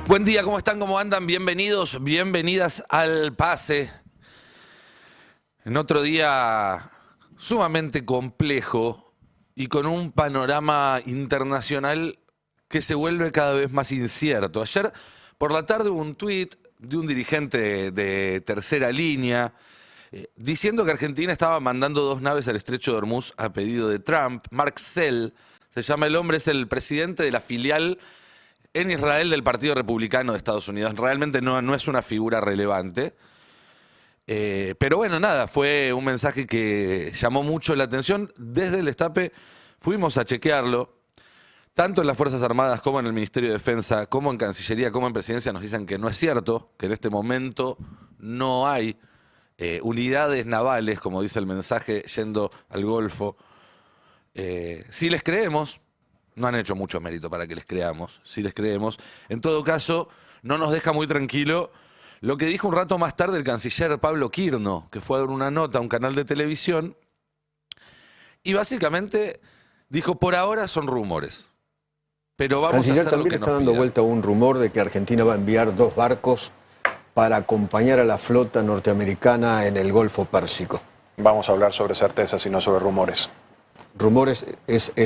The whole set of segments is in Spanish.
Buen día, ¿cómo están? ¿Cómo andan? Bienvenidos, bienvenidas al Pase. En otro día sumamente complejo y con un panorama internacional que se vuelve cada vez más incierto. Ayer por la tarde hubo un tuit de un dirigente de Tercera Línea diciendo que Argentina estaba mandando 2 naves al Estrecho de Hormuz a pedido de Trump. Mark Sell, se llama el hombre, es el presidente de la filial en Israel del Partido Republicano de Estados Unidos. Realmente no es una figura relevante. Pero bueno, nada, fue un mensaje que llamó mucho la atención. Desde el Destape fuimos a chequearlo. Tanto en las Fuerzas Armadas como en el Ministerio de Defensa, como en Cancillería, como en Presidencia, nos dicen que no es cierto, que en este momento no hay unidades navales, como dice el mensaje, yendo al Golfo. Si les creemos, no han hecho mucho mérito para que les creamos, si les creemos. En todo caso, no nos deja muy tranquilo lo que dijo un rato más tarde el canciller Pablo Quirno, que fue a dar una nota a un canal de televisión, y básicamente dijo, por ahora son rumores, pero vamos Canciller, a hacer lo también que está nos dando pidan. vuelta un rumor de que Argentina va a enviar 2 barcos para acompañar a la flota norteamericana en el Golfo Pérsico. Vamos a hablar sobre certezas y no sobre rumores. Rumores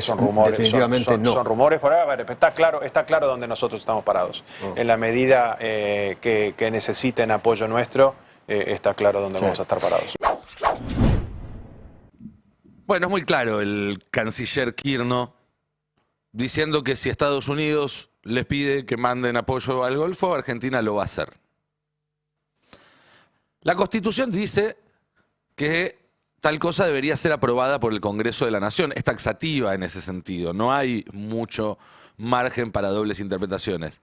Son rumores, definitivamente no. Son rumores, por ahora, está claro dónde nosotros estamos parados. En la medida que necesiten apoyo nuestro, está claro dónde vamos a estar parados. Bueno, es muy claro el canciller Quirno diciendo que si Estados Unidos les pide que manden apoyo al Golfo, Argentina lo va a hacer. La Constitución dice que tal cosa debería ser aprobada por el Congreso de la Nación. Es taxativa en ese sentido. No hay mucho margen para dobles interpretaciones.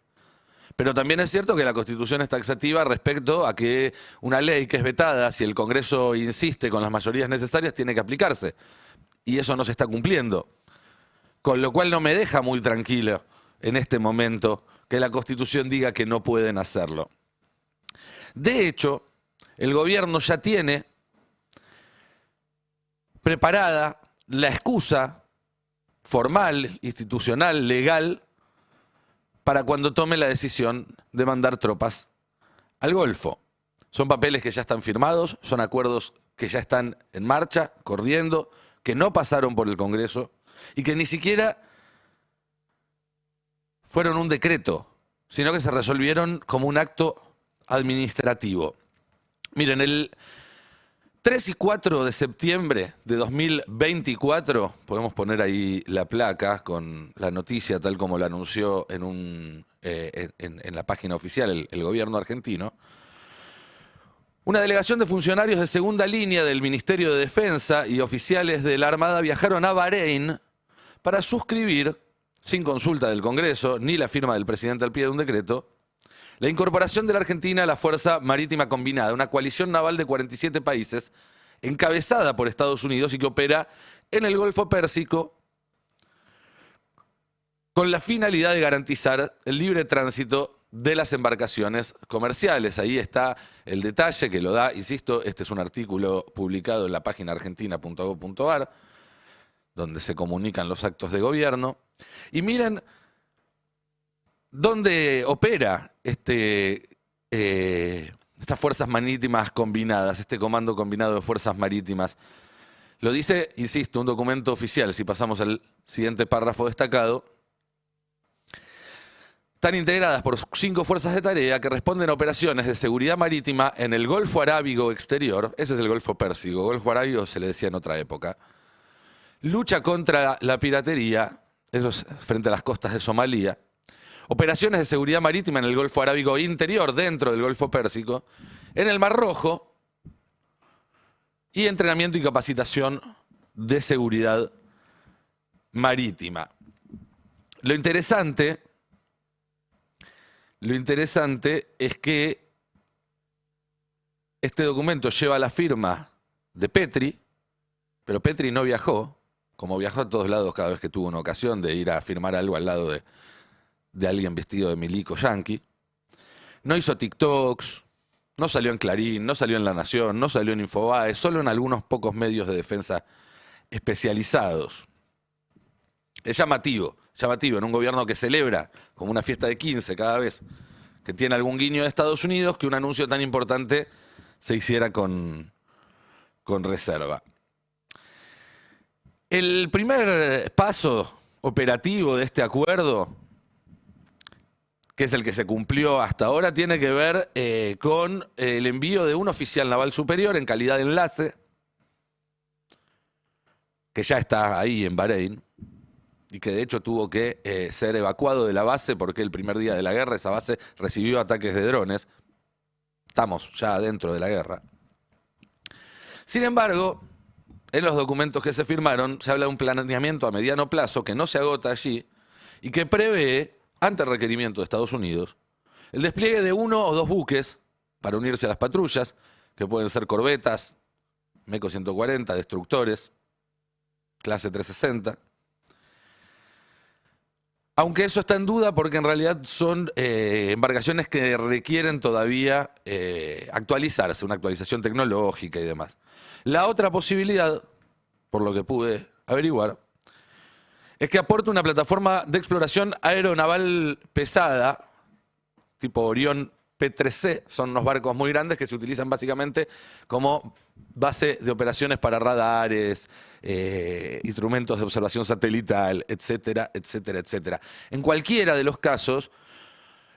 Pero también es cierto que la Constitución es taxativa respecto a que una ley que es vetada, si el Congreso insiste con las mayorías necesarias, tiene que aplicarse. Y eso no se está cumpliendo. Con lo cual no me deja muy tranquilo en este momento que la Constitución diga que no pueden hacerlo. De hecho, el gobierno ya tiene preparada la excusa formal, institucional, legal, para cuando tome la decisión de mandar tropas al Golfo. Son papeles que ya están firmados, son acuerdos que ya están en marcha, corriendo, que no pasaron por el Congreso y que ni siquiera fueron un decreto, sino que se resolvieron como un acto administrativo. Miren, el 3 y 4 de septiembre de 2024, podemos poner ahí la placa con la noticia tal como la anunció en la página oficial el gobierno argentino. Una delegación de funcionarios de segunda línea del Ministerio de Defensa y oficiales de la Armada viajaron a Bahrein para suscribir, sin consulta del Congreso ni la firma del presidente al pie de un decreto, la incorporación de la Argentina a la Fuerza Marítima Combinada, una coalición naval de 47 países, encabezada por Estados Unidos y que opera en el Golfo Pérsico con la finalidad de garantizar el libre tránsito de las embarcaciones comerciales. Ahí está el detalle que lo da, insisto, este es un artículo publicado en la página argentina.gov.ar, donde se comunican los actos de gobierno. Y miren dónde opera estas fuerzas marítimas combinadas, este comando combinado de fuerzas marítimas. Lo dice, insisto, un documento oficial. Si pasamos al siguiente párrafo destacado, están integradas por 5 fuerzas de tarea que responden a operaciones de seguridad marítima en el Golfo Arábigo exterior, ese es el Golfo Pérsico, Golfo Arábigo se le decía en otra época, lucha contra la piratería, eso es frente a las costas de Somalia, operaciones de seguridad marítima en el Golfo Arábigo interior, dentro del Golfo Pérsico, en el Mar Rojo, y entrenamiento y capacitación de seguridad marítima. Lo interesante es que este documento lleva la firma de Petri, pero Petri no viajó, como viajó a todos lados cada vez que tuvo una ocasión de ir a firmar algo al lado de alguien vestido de milico yanqui. No hizo TikToks, no salió en Clarín, no salió en La Nación, no salió en Infobae, solo en algunos pocos medios de defensa especializados. Es llamativo en un gobierno que celebra como una fiesta de 15 cada vez que tiene algún guiño de Estados Unidos, que un anuncio tan importante se hiciera con reserva. El primer paso operativo de este acuerdo, que es el que se cumplió hasta ahora, tiene que ver con el envío de un oficial naval superior en calidad de enlace, que ya está ahí en Bahrein, y que de hecho tuvo que ser evacuado de la base porque el primer día de la guerra esa base recibió ataques de drones. Estamos ya dentro de la guerra. Sin embargo, en los documentos que se firmaron se habla de un planeamiento a mediano plazo que no se agota allí y que prevé, ante requerimiento de Estados Unidos, el despliegue de 1 o 2 buques para unirse a las patrullas, que pueden ser corbetas, MECO 140, destructores, clase 360. Aunque eso está en duda porque en realidad son embarcaciones que requieren todavía actualizarse, una actualización tecnológica y demás. La otra posibilidad, por lo que pude averiguar, es que aporte una plataforma de exploración aeronaval pesada, tipo Orión P3C, son unos barcos muy grandes que se utilizan básicamente como base de operaciones para radares, instrumentos de observación satelital, etcétera, etcétera, etcétera. En cualquiera de los casos,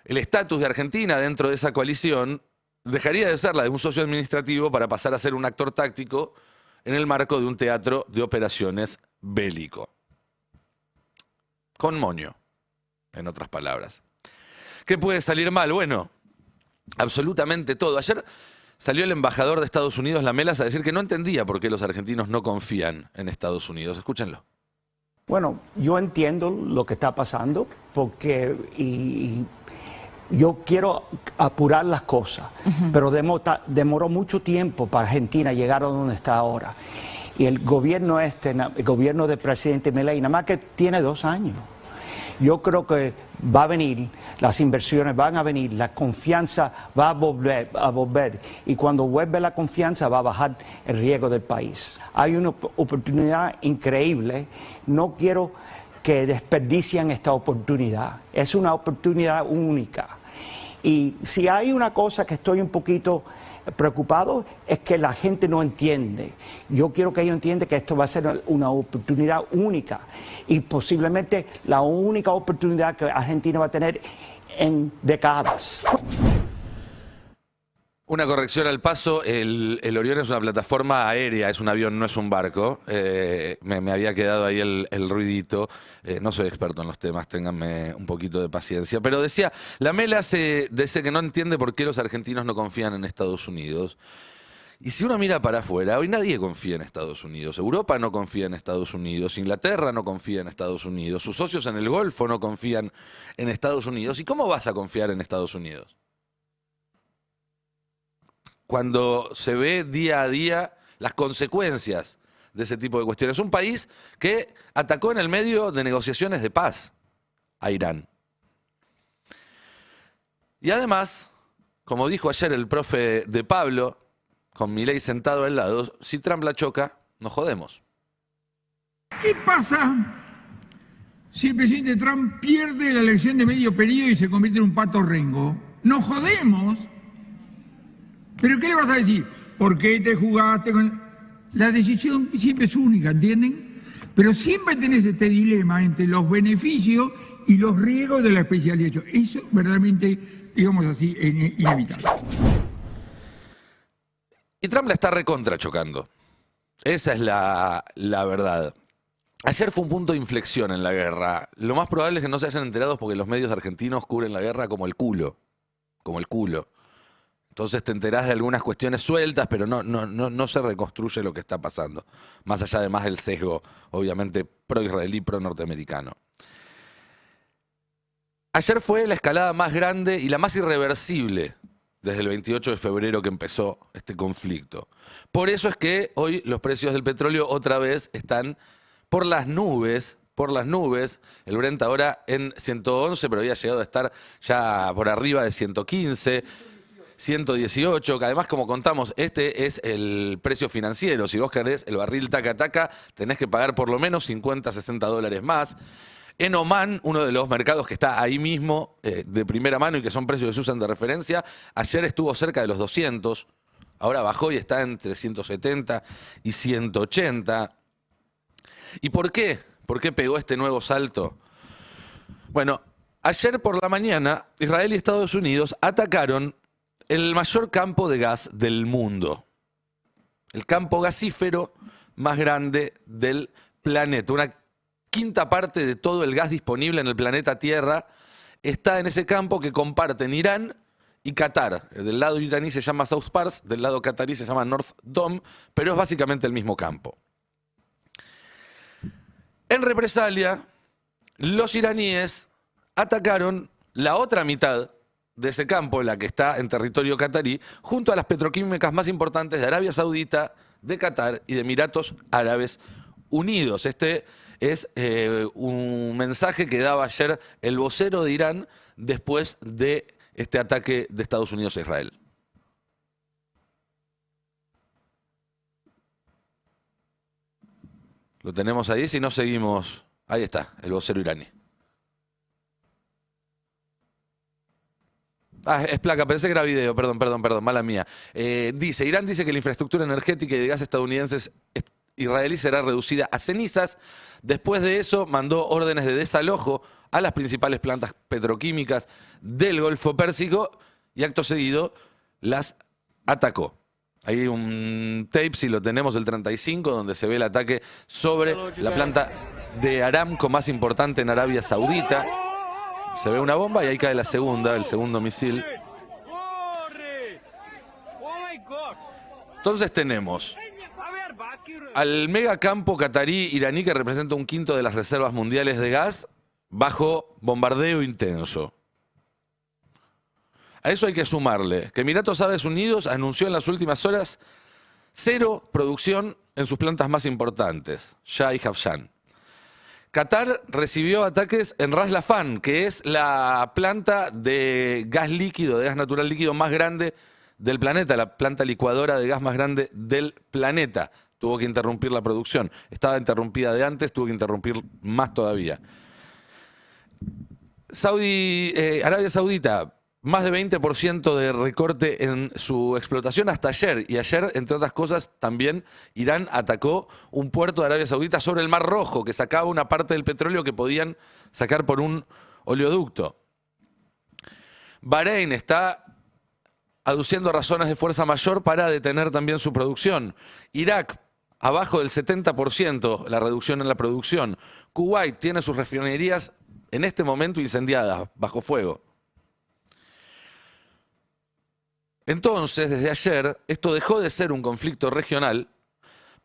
el estatus de Argentina dentro de esa coalición dejaría de ser la de un socio administrativo para pasar a ser un actor táctico en el marco de un teatro de operaciones bélico. Con moño, en otras palabras. ¿Qué puede salir mal? Bueno, absolutamente todo. Ayer salió el embajador de Estados Unidos, Lamelas, a decir que no entendía por qué los argentinos no confían en Estados Unidos. Escúchenlo. Bueno, yo entiendo lo que está pasando porque yo quiero apurar las cosas, pero demoró mucho tiempo para Argentina llegar a donde está ahora. Y el gobierno el gobierno del presidente Milei, nada más que tiene 2 años. Yo creo que va a venir, las inversiones van a venir, la confianza va a volver. Y cuando vuelve la confianza va a bajar el riesgo del país. Hay una oportunidad increíble. No quiero que desperdicien esta oportunidad. Es una oportunidad única. Y si hay una cosa que estoy un poquito preocupado es que la gente no entiende. Yo quiero que ellos entiendan que esto va a ser una oportunidad única y posiblemente la única oportunidad que Argentina va a tener en décadas. Una corrección al paso, el Orión es una plataforma aérea, es un avión, no es un barco. Me había quedado ahí el ruidito. No soy experto en los temas, ténganme un poquito de paciencia. Pero decía, Lamelas dice que no entiende por qué los argentinos no confían en Estados Unidos. Y si uno mira para afuera, hoy nadie confía en Estados Unidos. Europa no confía en Estados Unidos, Inglaterra no confía en Estados Unidos, sus socios en el Golfo no confían en Estados Unidos. ¿Y cómo vas a confiar en Estados Unidos? Cuando se ve día a día las consecuencias de ese tipo de cuestiones. Un país que atacó en el medio de negociaciones de paz a Irán. Y además, como dijo ayer el profe de Pablo, con Milei sentado al lado, si Trump la choca, nos jodemos. ¿Qué pasa si el presidente Trump pierde la elección de medio periodo y se convierte en un pato rengo? Nos jodemos. ¿Pero qué le vas a decir? ¿Por qué te jugaste con...? La decisión siempre es única, ¿entienden? Pero siempre tenés este dilema entre los beneficios y los riesgos de la especialización. Eso verdaderamente, digamos así, es inevitable. Y Trump la está recontra chocando. Esa es la verdad. Ayer fue un punto de inflexión en la guerra. Lo más probable es que no se hayan enterado porque los medios argentinos cubren la guerra como el culo. Como el culo. Entonces te enterás de algunas cuestiones sueltas, pero no se reconstruye lo que está pasando. Más allá además del sesgo, obviamente, pro-israelí, pro-norteamericano. Ayer fue la escalada más grande y la más irreversible desde el 28 de febrero que empezó este conflicto. Por eso es que hoy los precios del petróleo otra vez están por las nubes. El Brent ahora en 111, pero había llegado a estar ya por arriba de 115. 118, que además, como contamos, este es el precio financiero. Si vos querés el barril taca-taca, tenés que pagar por lo menos $50, $60 más. En Omán, uno de los mercados que está ahí mismo, de primera mano y que son precios que se usan de referencia, ayer estuvo cerca de los 200, ahora bajó y está entre 170 y 180. ¿Y por qué? ¿Por qué pegó este nuevo salto? Bueno, ayer por la mañana, Israel y Estados Unidos atacaron el mayor campo de gas del mundo. El campo gasífero más grande del planeta. Una quinta parte de todo el gas disponible en el planeta Tierra está en ese campo que comparten Irán y Qatar. Del lado iraní se llama South Pars, del lado qatarí se llama North Dome, pero es básicamente el mismo campo. En represalia, los iraníes atacaron la otra mitad de ese campo, la que está en territorio qatarí, junto a las petroquímicas más importantes de Arabia Saudita, de Qatar y de Emiratos Árabes Unidos. Este es un mensaje que daba ayer el vocero de Irán después de este ataque de Estados Unidos a Israel. Lo tenemos ahí, si no seguimos. Ahí está, el vocero iraní. Ah, es placa, pensé que era video, perdón, mala mía. Irán dice que la infraestructura energética y de gas estadounidenses israelí será reducida a cenizas. Después de eso, mandó órdenes de desalojo a las principales plantas petroquímicas del Golfo Pérsico y acto seguido las atacó. Hay un tape, si lo tenemos, el 35, donde se ve el ataque sobre la planta de Aramco más importante en Arabia Saudita. Se ve una bomba y ahí cae la segunda, el segundo misil. Entonces tenemos al megacampo qatarí iraní que representa un quinto de las reservas mundiales de gas bajo bombardeo intenso. A eso hay que sumarle que Emiratos Árabes Unidos anunció en las últimas horas 0 producción en sus plantas más importantes, Shah y Hafshan. Qatar recibió ataques en Ras Laffan, que es la planta de gas líquido, de gas natural líquido más grande del planeta, la planta licuadora de gas más grande del planeta. Tuvo que interrumpir la producción. Estaba interrumpida de antes, tuvo que interrumpir más todavía. Arabia Saudita, más de 20% de recorte en su explotación hasta ayer. Y ayer, entre otras cosas, también Irán atacó un puerto de Arabia Saudita sobre el Mar Rojo, que sacaba una parte del petróleo que podían sacar por un oleoducto. Bahrein está aduciendo razones de fuerza mayor para detener también su producción. Irak, abajo del 70% la reducción en la producción. Kuwait tiene sus refinerías en este momento incendiadas, bajo fuego. Entonces, desde ayer, esto dejó de ser un conflicto regional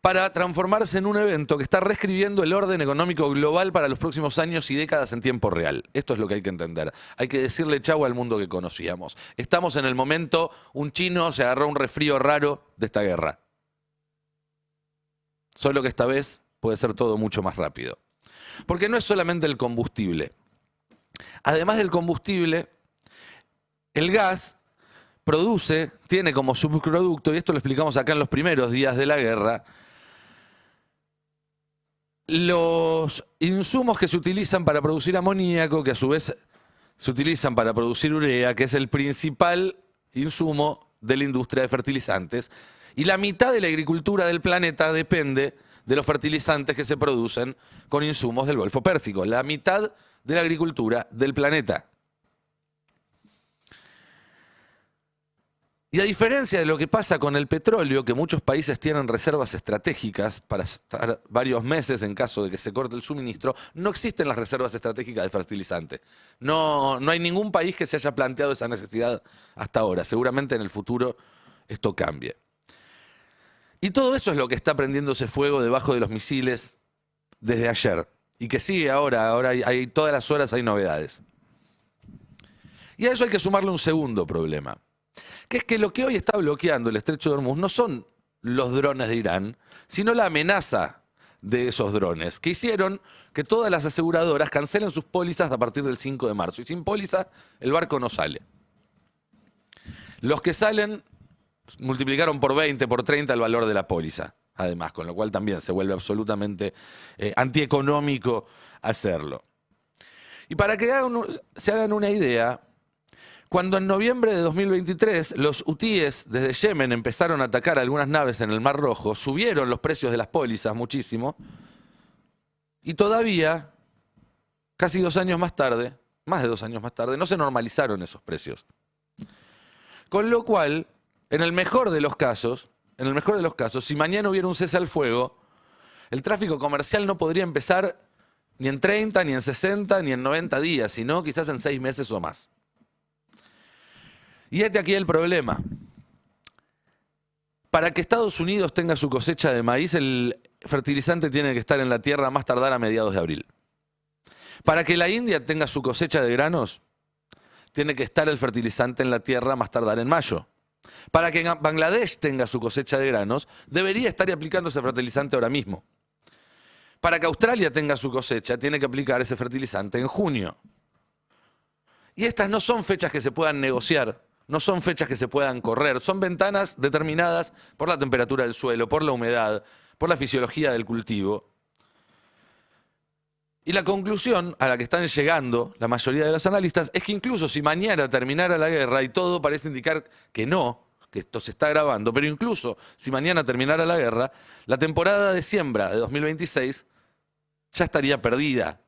para transformarse en un evento que está reescribiendo el orden económico global para los próximos años y décadas en tiempo real. Esto es lo que hay que entender. Hay que decirle chau al mundo que conocíamos. Estamos en el momento, un chino se agarró un resfrío raro de esta guerra. Solo que esta vez puede ser todo mucho más rápido. Porque no es solamente el combustible. Además del combustible, el gas tiene como subproducto, y esto lo explicamos acá en los primeros días de la guerra, los insumos que se utilizan para producir amoníaco, que a su vez se utilizan para producir urea, que es el principal insumo de la industria de fertilizantes. Y la mitad de la agricultura del planeta depende de los fertilizantes que se producen con insumos del Golfo Pérsico. La mitad de la agricultura del planeta. Y a diferencia de lo que pasa con el petróleo, que muchos países tienen reservas estratégicas para estar varios meses en caso de que se corte el suministro, no existen las reservas estratégicas de fertilizante. No hay ningún país que se haya planteado esa necesidad hasta ahora. Seguramente en el futuro esto cambie. Y todo eso es lo que está prendiéndose fuego debajo de los misiles desde ayer. Y que sigue ahora. Ahora hay todas las horas hay novedades. Y a eso hay que sumarle un segundo problema. Que es que lo que hoy está bloqueando el estrecho de Hormuz no son los drones de Irán, sino la amenaza de esos drones, que hicieron que todas las aseguradoras cancelen sus pólizas a partir del 5 de marzo. Y sin póliza, el barco no sale. Los que salen multiplicaron por 20, por 30 el valor de la póliza, además, con lo cual también se vuelve absolutamente antieconómico hacerlo. Y para que se hagan una idea, cuando en noviembre de 2023 los hutíes desde Yemen empezaron a atacar algunas naves en el Mar Rojo, subieron los precios de las pólizas muchísimo, y todavía, casi 2 años más tarde, más de 2 años más tarde, no se normalizaron esos precios. Con lo cual, en el mejor de los casos, si mañana hubiera un cese al fuego, el tráfico comercial no podría empezar ni en 30, ni en 60, ni en 90 días, sino quizás en 6 meses o más. Y aquí el problema. Para que Estados Unidos tenga su cosecha de maíz, el fertilizante tiene que estar en la tierra más tardar a mediados de abril. Para que la India tenga su cosecha de granos, tiene que estar el fertilizante en la tierra más tardar en mayo. Para que Bangladesh tenga su cosecha de granos, debería estar aplicando ese fertilizante ahora mismo. Para que Australia tenga su cosecha, tiene que aplicar ese fertilizante en junio. Y estas no son fechas que se puedan negociar, no son fechas que se puedan correr, son ventanas determinadas por la temperatura del suelo, por la humedad, por la fisiología del cultivo. Y la conclusión a la que están llegando la mayoría de los analistas es que incluso si mañana terminara la guerra, y todo parece indicar que no, que esto se está agravando, pero incluso si mañana terminara la guerra, la temporada de siembra de 2026 ya estaría perdida.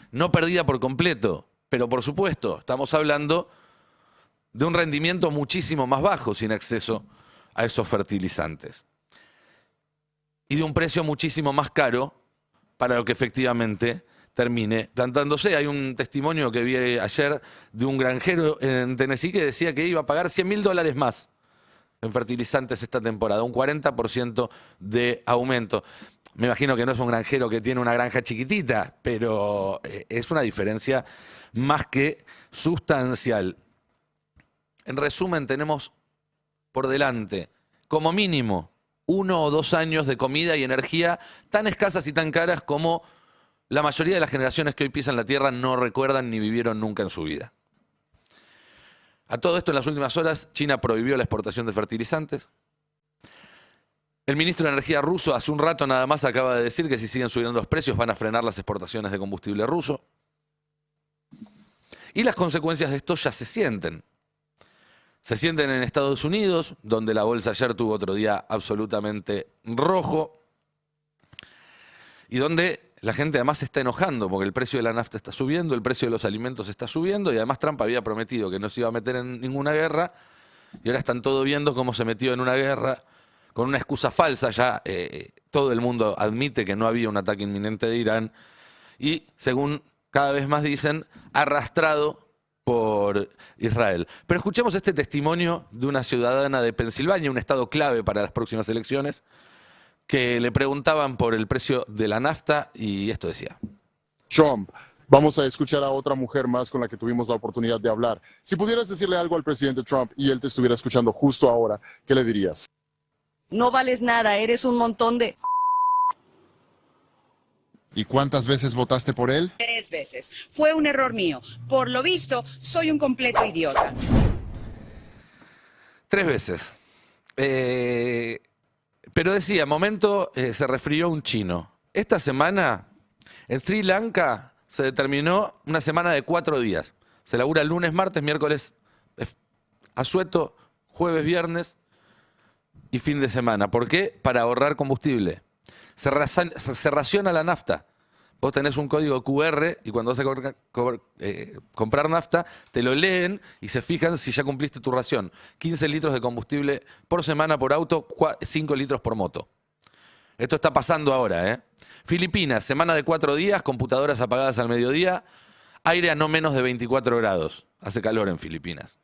No perdida por completo, pero por supuesto, estamos hablando de un rendimiento muchísimo más bajo sin acceso a esos fertilizantes. Y de un precio muchísimo más caro para lo que efectivamente termine plantándose. Hay un testimonio que vi ayer de un granjero en Tennessee que decía que iba a pagar $100.000 más en fertilizantes esta temporada, un 40% de aumento. Me imagino que no es un granjero que tiene una granja chiquitita, pero es una diferencia más que sustancial. En resumen, tenemos por delante, como mínimo, 1 o 2 años de comida y energía tan escasas y tan caras como la mayoría de las generaciones que hoy pisan la Tierra no recuerdan ni vivieron nunca en su vida. A todo esto, en las últimas horas, China prohibió la exportación de fertilizantes. El ministro de Energía ruso hace un rato nada más acaba de decir que si siguen subiendo los precios van a frenar las exportaciones de combustible ruso. Y las consecuencias de esto ya se sienten. Se sienten en Estados Unidos, donde la bolsa ayer tuvo otro día absolutamente rojo, y donde la gente además se está enojando porque el precio de la nafta está subiendo, el precio de los alimentos está subiendo, y además Trump había prometido que no se iba a meter en ninguna guerra, y ahora están todos viendo cómo se metió en una guerra con una excusa falsa. Ya todo el mundo admite que no había un ataque inminente de Irán, y según cada vez más dicen, arrastrado por Israel. Pero escuchemos este testimonio de una ciudadana de Pensilvania, un estado clave para las próximas elecciones, que le preguntaban por el precio de la nafta y esto decía. Trump, vamos a escuchar a otra mujer más con la que tuvimos la oportunidad de hablar. Si pudieras decirle algo al presidente Trump y él te estuviera escuchando justo ahora, ¿qué le dirías? No vales nada, eres un montón de... ¿Y cuántas veces votaste por él? 3 veces. Fue un error mío. Por lo visto, soy un completo idiota. 3 veces. Pero decía, momento, se resfrió un chino. Esta semana, en Sri Lanka, se determinó una semana de 4 días. Se labura lunes, martes, miércoles, asueto, jueves, viernes y fin de semana. ¿Por qué? Para ahorrar combustible. Se raciona la nafta. Vos tenés un código QR y cuando vas a comprar nafta, te lo leen y se fijan si ya cumpliste tu ración. 15 litros de combustible por semana por auto, 5 litros por moto. Esto está pasando ahora, ¿eh? Filipinas, semana de 4 días, computadoras apagadas al mediodía, aire a no menos de 24 grados. Hace calor en Filipinas.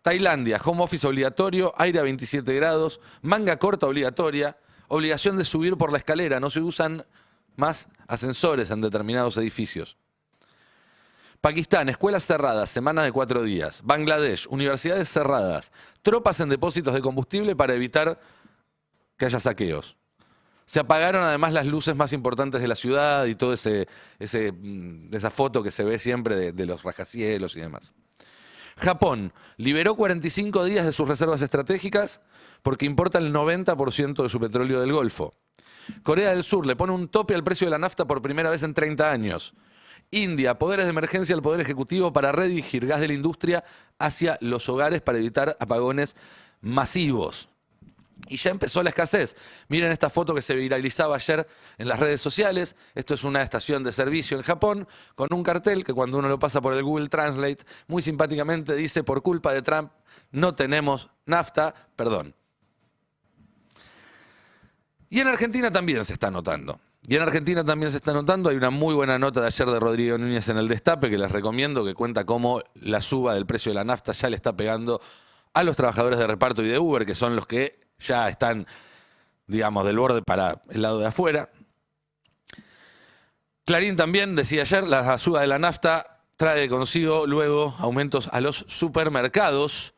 Tailandia, home office obligatorio, aire a 27 grados, manga corta obligatoria, obligación de subir por la escalera, no se usan más ascensores en determinados edificios. Pakistán, escuelas cerradas, semana de 4 días. Bangladesh, universidades cerradas, tropas en depósitos de combustible para evitar que haya saqueos. Se apagaron además las luces más importantes de la ciudad y toda esa foto que se ve siempre de los rascacielos y demás. Japón liberó 45 días de sus reservas estratégicas porque importa el 90% de su petróleo del Golfo. Corea del Sur le pone un tope al precio de la nafta por primera vez en 30 años. India, poderes de emergencia al Poder Ejecutivo para redirigir gas de la industria hacia los hogares para evitar apagones masivos. Y ya empezó la escasez. Miren esta foto que se viralizaba ayer en las redes sociales. Esto es una estación de servicio en Japón con un cartel que cuando uno lo pasa por el Google Translate, muy simpáticamente dice: por culpa de Trump no tenemos nafta, perdón. Y en Argentina también se está notando. Hay una muy buena nota de ayer de Rodrigo Núñez en El Destape que les recomiendo, que cuenta cómo la suba del precio de la nafta ya le está pegando a los trabajadores de reparto y de Uber, que son los que ya están, digamos, del borde para el lado de afuera. Clarín también decía ayer, la suba de la nafta trae consigo luego aumentos a los supermercados,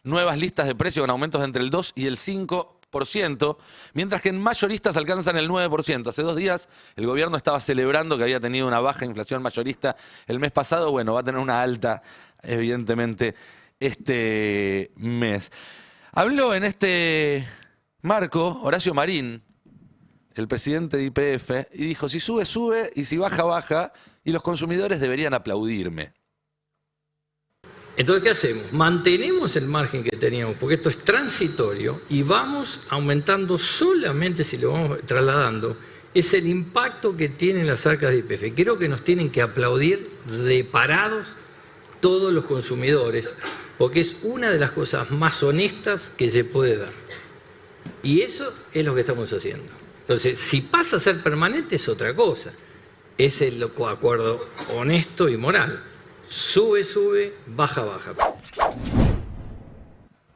nuevas listas de precios con aumentos entre el 2 y el 5%, mientras que en mayoristas alcanzan el 9%. Hace 2 días el gobierno estaba celebrando que había tenido una baja inflación mayorista el mes pasado. Bueno, va a tener una alta, evidentemente, este mes. Habló en este marco Horacio Marín, el presidente de YPF, y dijo: si sube, sube, y si baja, baja, y los consumidores deberían aplaudirme. Entonces, ¿qué hacemos? Mantenemos el margen que teníamos, porque esto es transitorio, y vamos aumentando solamente si lo vamos trasladando. Es el impacto que tienen las arcas de YPF. Creo que nos tienen que aplaudir de parados todos los consumidores, porque es una de las cosas más honestas que se puede dar. Y eso es lo que estamos haciendo. Entonces, si pasa a ser permanente es otra cosa. Es el acuerdo honesto y moral. Sube, sube, baja, baja.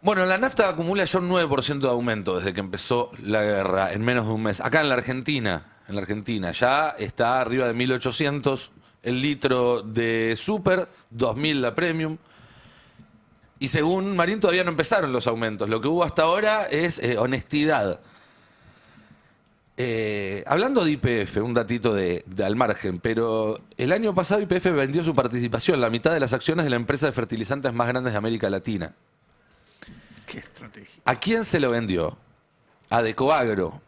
Bueno, la nafta acumula ya un 9% de aumento desde que empezó la guerra en menos de un mes. Acá en la Argentina ya está arriba de 1.800 el litro de super, 2.000 la premium. Y según Marín todavía no empezaron los aumentos. Lo que hubo hasta ahora es honestidad. Hablando de YPF, un datito al margen, pero el año pasado YPF vendió su participación, la mitad de las acciones de la empresa de fertilizantes más grandes de América Latina. Qué estrategia. ¿A quién se lo vendió? A Adecoagro.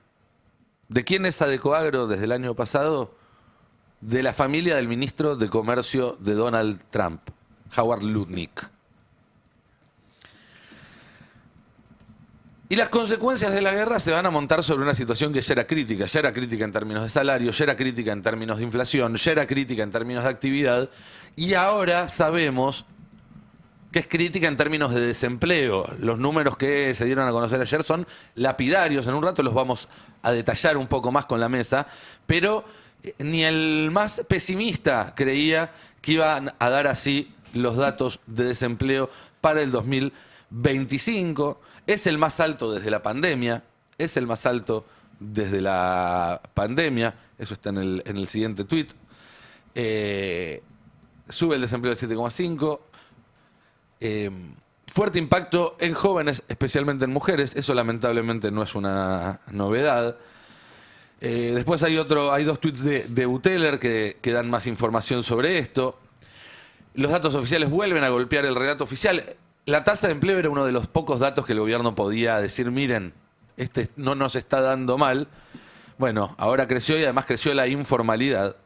¿De quién es Adecoagro desde el año pasado? De la familia del ministro de Comercio de Donald Trump, Howard Lutnick. Y las consecuencias de la guerra se van a montar sobre una situación que ya era crítica en términos de salario, ya era crítica en términos de inflación, ya era crítica en términos de actividad, y ahora sabemos que es crítica en términos de desempleo. Los números que se dieron a conocer ayer son lapidarios, en un rato los vamos a detallar un poco más con la mesa, pero ni el más pesimista creía que iban a dar así los datos de desempleo para el 2025. Es el más alto desde la pandemia. Eso está en el siguiente tuit. Sube el desempleo del 7,5. Fuerte impacto en jóvenes, especialmente en mujeres. Eso lamentablemente no es una novedad. Después hay 2 tuits de Buteler que dan más información sobre esto. Los datos oficiales vuelven a golpear el relato oficial. La tasa de empleo era uno de los pocos datos que el gobierno podía decir: miren, este no nos está dando mal. Bueno, ahora creció y además creció la informalidad.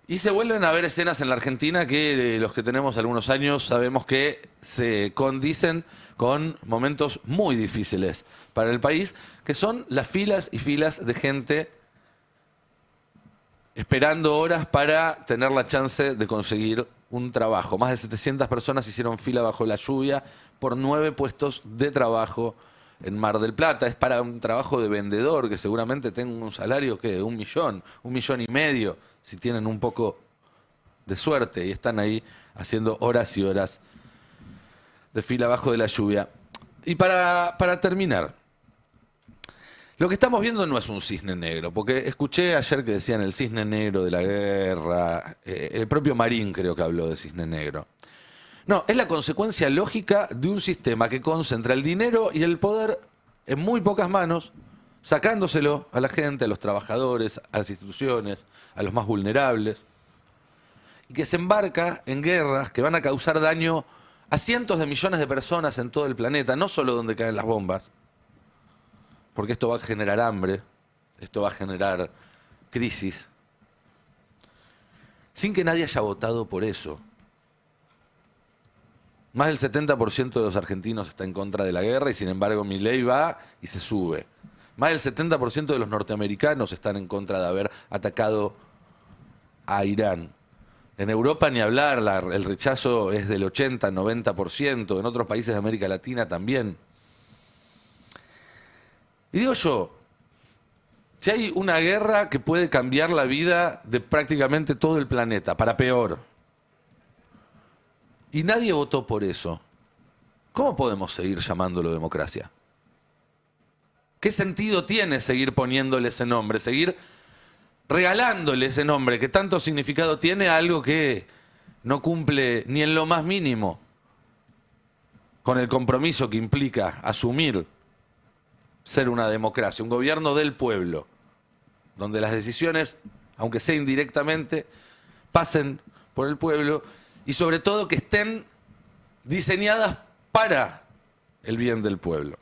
Y se vuelven a ver escenas en la Argentina que los que tenemos algunos años sabemos que se condicen con momentos muy difíciles para el país, que son las filas y filas de gente esperando horas para tener la chance de conseguir un trabajo. Más de 700 personas hicieron fila bajo la lluvia por 9 puestos de trabajo en Mar del Plata. Es para un trabajo de vendedor que seguramente tenga un salario que de 1 millón, 1,5 millones, si tienen un poco de suerte y están ahí haciendo horas y horas de fila bajo de la lluvia. Y para terminar, lo que estamos viendo no es un cisne negro, porque escuché ayer que decían el cisne negro de la guerra, el propio Marín creo que habló de cisne negro. No, es la consecuencia lógica de un sistema que concentra el dinero y el poder en muy pocas manos, sacándoselo a la gente, a los trabajadores, a las instituciones, a los más vulnerables, y que se embarca en guerras que van a causar daño a cientos de millones de personas en todo el planeta, no solo donde caen las bombas, porque esto va a generar hambre, esto va a generar crisis. sin que nadie haya votado por eso. Más del 70% de los argentinos está en contra de la guerra y sin embargo Milei va y se sube. Más del 70% de los norteamericanos están en contra de haber atacado a Irán. En Europa ni hablar, el rechazo es del 80-90%, en otros países de América Latina también. Y digo yo, si hay una guerra que puede cambiar la vida de prácticamente todo el planeta, para peor, y nadie votó por eso, ¿cómo podemos seguir llamándolo democracia? ¿Qué sentido tiene seguir poniéndole ese nombre, seguir regalándole ese nombre que tanto significado tiene a algo que no cumple ni en lo más mínimo con el compromiso que implica asumir ser una democracia, un gobierno del pueblo, donde las decisiones, aunque sea indirectamente, pasen por el pueblo y sobre todo que estén diseñadas para el bien del pueblo?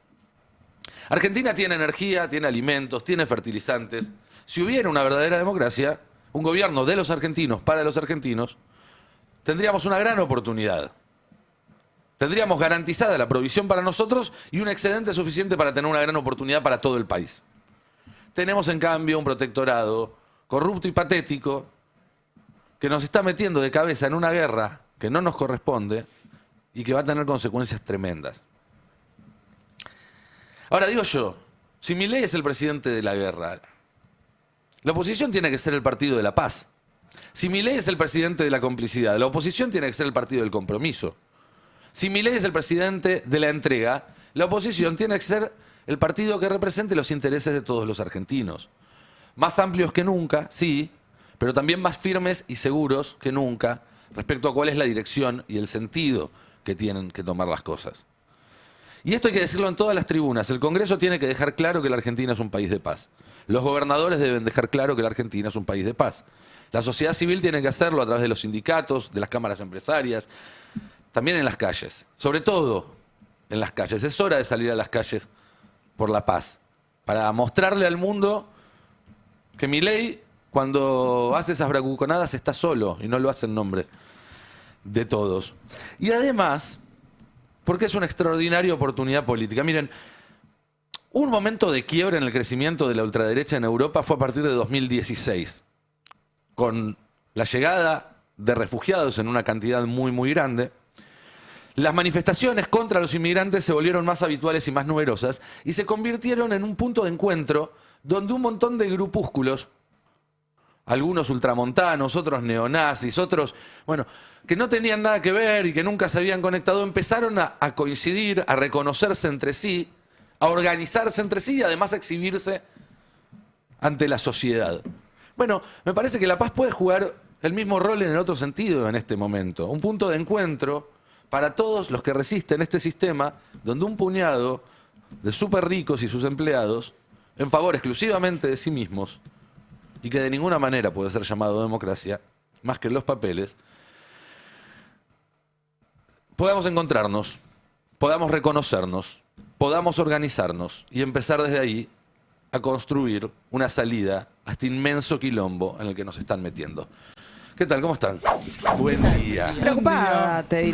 Argentina tiene energía, tiene alimentos, tiene fertilizantes. Si hubiera una verdadera democracia, un gobierno de los argentinos, para los argentinos, tendríamos una gran oportunidad. Tendríamos garantizada la provisión para nosotros y un excedente suficiente para tener una gran oportunidad para todo el país. Tenemos, en cambio, un protectorado corrupto y patético que nos está metiendo de cabeza en una guerra que no nos corresponde y que va a tener consecuencias tremendas. Ahora digo yo, si Milei es el presidente de la guerra, la oposición tiene que ser el partido de la paz. Si Milei es el presidente de la complicidad, la oposición tiene que ser el partido del compromiso. Si Milei es el presidente de la entrega, la oposición tiene que ser el partido que represente los intereses de todos los argentinos. Más amplios que nunca, sí, pero también más firmes y seguros que nunca respecto a cuál es la dirección y el sentido que tienen que tomar las cosas. Y esto hay que decirlo en todas las tribunas. El Congreso tiene que dejar claro que la Argentina es un país de paz. Los gobernadores deben dejar claro que la Argentina es un país de paz. La sociedad civil tiene que hacerlo a través de los sindicatos, de las cámaras empresarias, también en las calles. Sobre todo en las calles. Es hora de salir a las calles por la paz. Para mostrarle al mundo que Milei, cuando hace esas bravuconadas, está solo y no lo hace en nombre de todos. Y además, porque es una extraordinaria oportunidad política. Miren, un momento de quiebre en el crecimiento de la ultraderecha en Europa fue a partir de 2016, con la llegada de refugiados en una cantidad muy, muy grande. Las manifestaciones contra los inmigrantes se volvieron más habituales y más numerosas y se convirtieron en un punto de encuentro donde un montón de grupúsculos, algunos ultramontanos, otros neonazis, otros, bueno, que no tenían nada que ver y que nunca se habían conectado, empezaron a coincidir, a reconocerse entre sí, a organizarse entre sí y además a exhibirse ante la sociedad. Bueno, me parece que la paz puede jugar el mismo rol en el otro sentido en este momento. Un punto de encuentro para todos los que resisten este sistema donde un puñado de súper ricos y sus empleados, en favor exclusivamente de sí mismos, y que de ninguna manera puede ser llamado democracia, más que en los papeles, podamos encontrarnos, podamos reconocernos, podamos organizarnos y empezar desde ahí a construir una salida a este inmenso quilombo en el que nos están metiendo. ¿Qué tal? ¿Cómo están? Buen día. Preocupada, te diría.